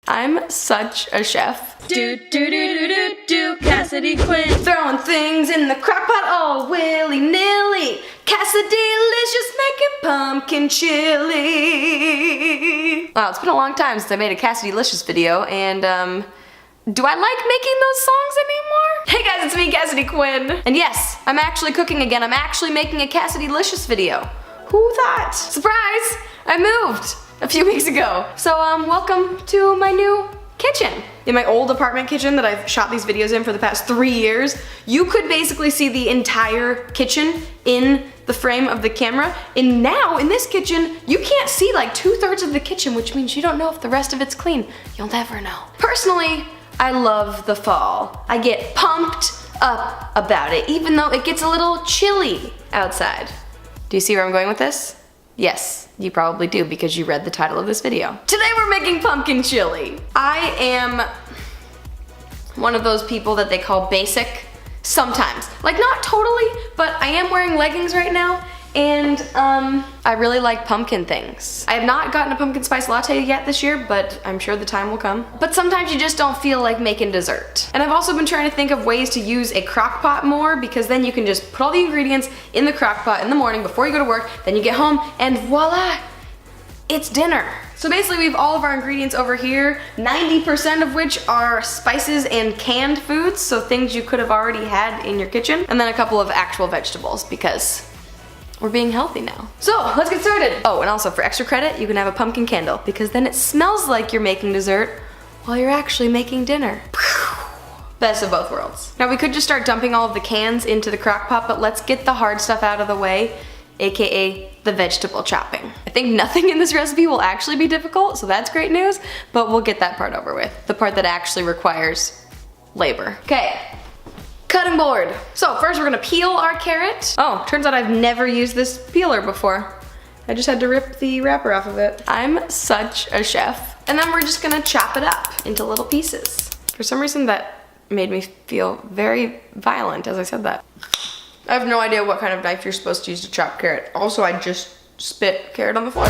I'm such a chef. Do, Cassidy Quinn. Throwing things in the crock pot all willy-nilly. Cassidelicious making pumpkin chili. Wow, it's been a long time since I made a Cassidelicious video, and do I like making those songs anymore? Hey guys, it's me, Cassidy Quinn. And yes, I'm actually cooking again. I'm actually making a Cassidelicious video. Who thought? Surprise! I moved a few weeks ago. So welcome to my new kitchen. In my old apartment kitchen that I've shot these videos in for the past 3 years, you could basically see the entire kitchen in the frame of the camera. And now in this kitchen, you can't see like 2/3 of the kitchen, which means you don't know if the rest of it's clean. You'll never know. Personally, I love the fall. I get pumped up about it, even though it gets a little chilly outside. Do you see where I'm going with this? Yes, you probably do because you read the title of this video. Today we're making pumpkin chili. I am one of those people that they call basic sometimes. Like not totally, but I am wearing leggings right now and I really like pumpkin things. I have not gotten a pumpkin spice latte yet this year, but I'm sure the time will come. But sometimes you just don't feel like making dessert. And I've also been trying to think of ways to use a crock pot more because then you can just put all the ingredients in the crock pot in the morning before you go to work, then you get home and voila, it's dinner. So basically we have all of our ingredients over here, 90% of which are spices and canned foods, so things you could have already had in your kitchen, and then a couple of actual vegetables because we're being healthy now. So let's get started. Oh, and also for extra credit, you can have a pumpkin candle because then it smells like you're making dessert while you're actually making dinner. Best of both worlds. Now we could just start dumping all of the cans into the crock pot, but let's get the hard stuff out of the way, AKA the vegetable chopping. I think nothing in this recipe will actually be difficult, so that's great news, but we'll get that part over with. The part that actually requires labor. Okay. Cutting board. So first we're gonna peel our carrot. Oh, turns out I've never used this peeler before. I just had to rip the wrapper off of it. I'm such a chef. And then we're just gonna chop it up into little pieces. For some reason that made me feel very violent as I said that. I have no idea what kind of knife you're supposed to use to chop carrot. Also, I just spit carrot on the floor.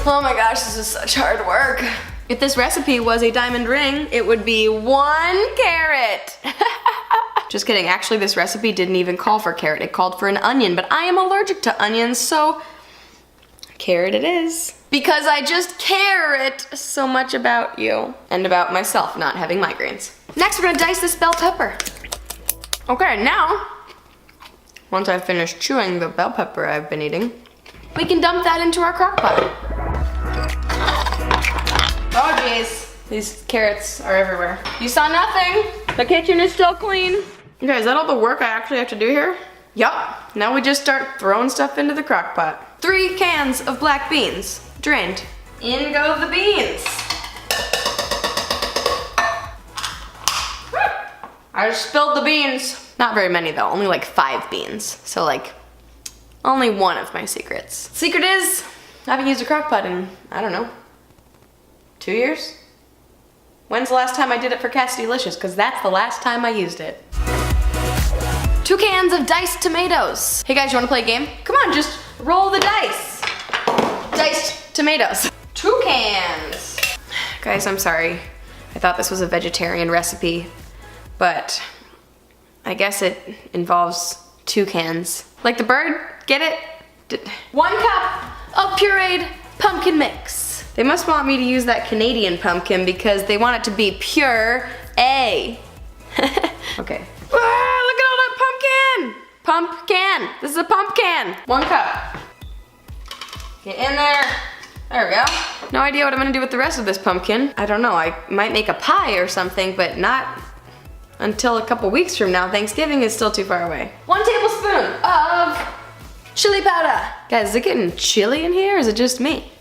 Oh my gosh, this is such hard work. If this recipe was a diamond ring, it would be 1 carrot. Just kidding, actually this recipe didn't even call for carrot, it called for an onion, but I am allergic to onions, so carrot it is. Because I just care it so much about you and about myself not having migraines. Next we're gonna dice this bell pepper. Okay, now, once I've finished chewing the bell pepper I've been eating, we can dump that into our crock pot. Oh jeez, these carrots are everywhere. You saw nothing. The kitchen is still clean. Okay, is that all the work I actually have to do here? Yup. Now we just start throwing stuff into the crock pot. 3 cans of black beans, drained. In go the beans. I just spilled the beans. Not very many though, only like 5 beans. So like, only one of my secrets. Secret is, I haven't used a crock pot in, I don't know, 2 years? When's the last time I did it for Cassidelicious? Because that's the last time I used it. 2 cans of diced tomatoes. Hey guys, you wanna play a game? Come on, just roll the dice. Diced tomatoes. 2 cans. Guys, I'm sorry. I thought this was a vegetarian recipe, but I guess it involves 2 cans. Like the bird, get it? 1 cup of pureed pumpkin mix. They must want me to use that Canadian pumpkin because they want it to be pure A. Okay. Ah, look at all that pumpkin! Pumpkin! This is a pumpkin! 1 cup. Get in there. There we go. No idea what I'm gonna do with the rest of this pumpkin. I don't know, I might make a pie or something, but not until a couple weeks from now. Thanksgiving is still too far away. 1 tablespoon of chili powder. Guys, is it getting chilly in here or is it just me?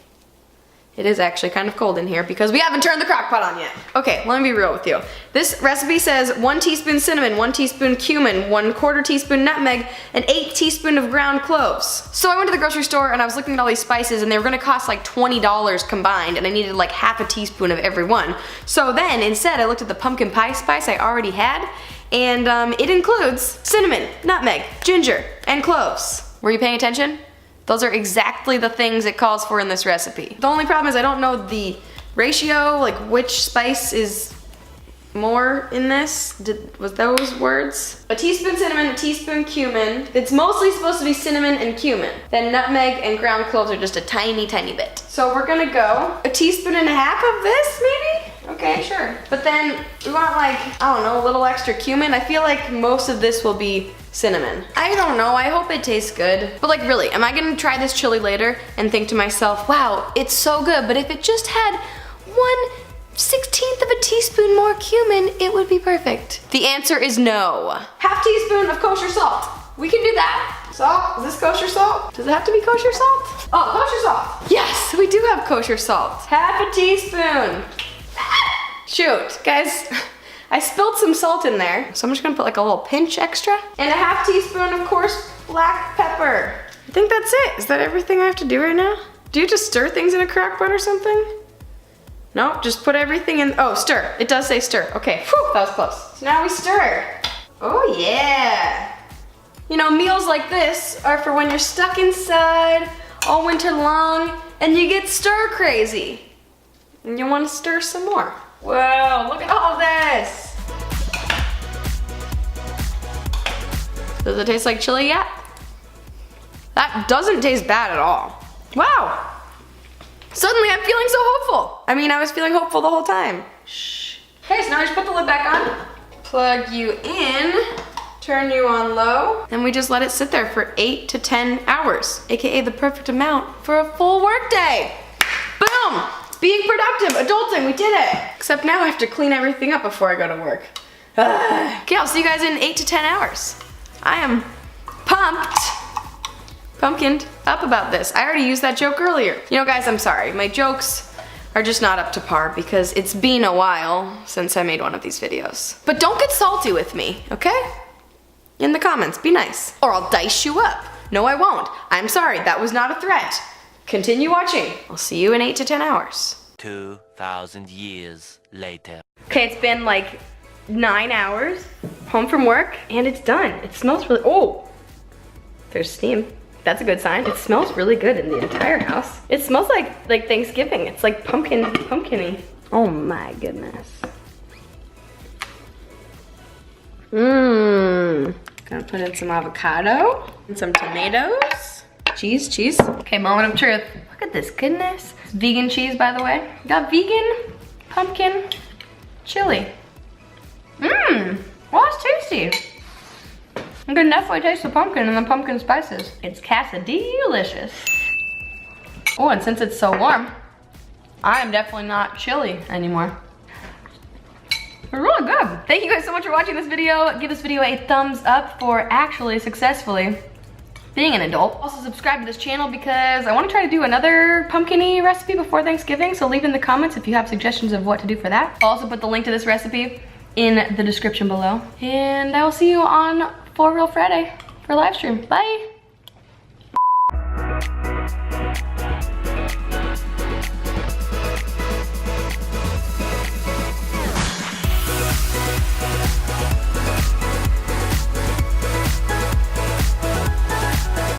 It is actually kind of cold in here because we haven't turned the crock pot on yet. Okay, let me be real with you. This recipe says 1 teaspoon cinnamon, 1 teaspoon cumin, 1/4 teaspoon nutmeg, and 8 teaspoons of ground cloves. So I went to the grocery store and I was looking at all these spices and they were gonna cost like $20 combined and I needed like half a teaspoon of every one. So then instead I looked at the pumpkin pie spice I already had and it includes cinnamon, nutmeg, ginger, and cloves. Were you paying attention? Those are exactly the things it calls for in this recipe. The only problem is I don't know the ratio, like which spice is more in this. Was those words? A teaspoon cinnamon, a teaspoon cumin. It's mostly supposed to be cinnamon and cumin. Then nutmeg and ground cloves are just a tiny, tiny bit. So we're gonna go a teaspoon and a half of this, maybe? Okay, sure. But then we want like, I don't know, a little extra cumin. I feel like most of this will be cinnamon. I don't know, I hope it tastes good. But like really, am I gonna try this chili later and think to myself, wow, it's so good, but if it just had 1/16 of a teaspoon more cumin, it would be perfect. The answer is no. Half teaspoon of kosher salt. We can do that. Salt, is this kosher salt? Does it have to be kosher salt? Oh, kosher salt. Yes, we do have kosher salt. Half a teaspoon. Shoot, guys, I spilled some salt in there, so I'm just gonna put like a little pinch extra. And a half teaspoon of coarse black pepper. I think that's it. Is that everything I have to do right now? Do you just stir things in a crock pot or something? No, just put everything in. Oh, stir. It does say stir. Okay, whew, that was close. So now we stir. Oh yeah. You know, meals like this are for when you're stuck inside all winter long and you get stir crazy. And you want to stir some more. Whoa, look at all this. Does it taste like chili yet? That doesn't taste bad at all. Wow. Suddenly I'm feeling so hopeful. I mean, I was feeling hopeful the whole time. Shh. Okay, so now I just put the lid back on. Plug you in, turn you on low, and we just let it sit there for 8 to 10 hours, AKA the perfect amount for a full work day. Boom! Being productive, adulting, we did it. Except now I have to clean everything up before I go to work. Okay, I'll see you guys in 8 to 10 hours. I am pumpkined up about this. I already used that joke earlier. You know guys, I'm sorry. My jokes are just not up to par because it's been a while since I made one of these videos. But don't get salty with me, okay? In the comments, be nice. Or I'll dice you up. No, I won't. I'm sorry, that was not a threat. Continue watching. I'll see you in 8 to 10 hours. 2,000 years later. Okay, it's been like 9 hours, home from work, and it's done. It smells really, oh, there's steam. That's a good sign. It smells really good in the entire house. It smells like Thanksgiving. It's like pumpkin-y. Oh my goodness. Gonna put in some avocado and some tomatoes. Cheese. Okay, moment of truth. Look at this goodness. It's vegan cheese, by the way. Got vegan pumpkin chili. Well, it's tasty. I can definitely taste the pumpkin and the pumpkin spices. It's Cassidelicious. Oh, and since it's so warm, I am definitely not chilly anymore. It's really good. Thank you guys so much for watching this video. Give this video a thumbs up for actually successfully being an adult. Also subscribe to this channel because I want to try to do another pumpkin-y recipe before Thanksgiving, so leave in the comments if you have suggestions of what to do for that. I'll also put the link to this recipe in the description below. And I will see you on For Real Friday for live stream. Bye.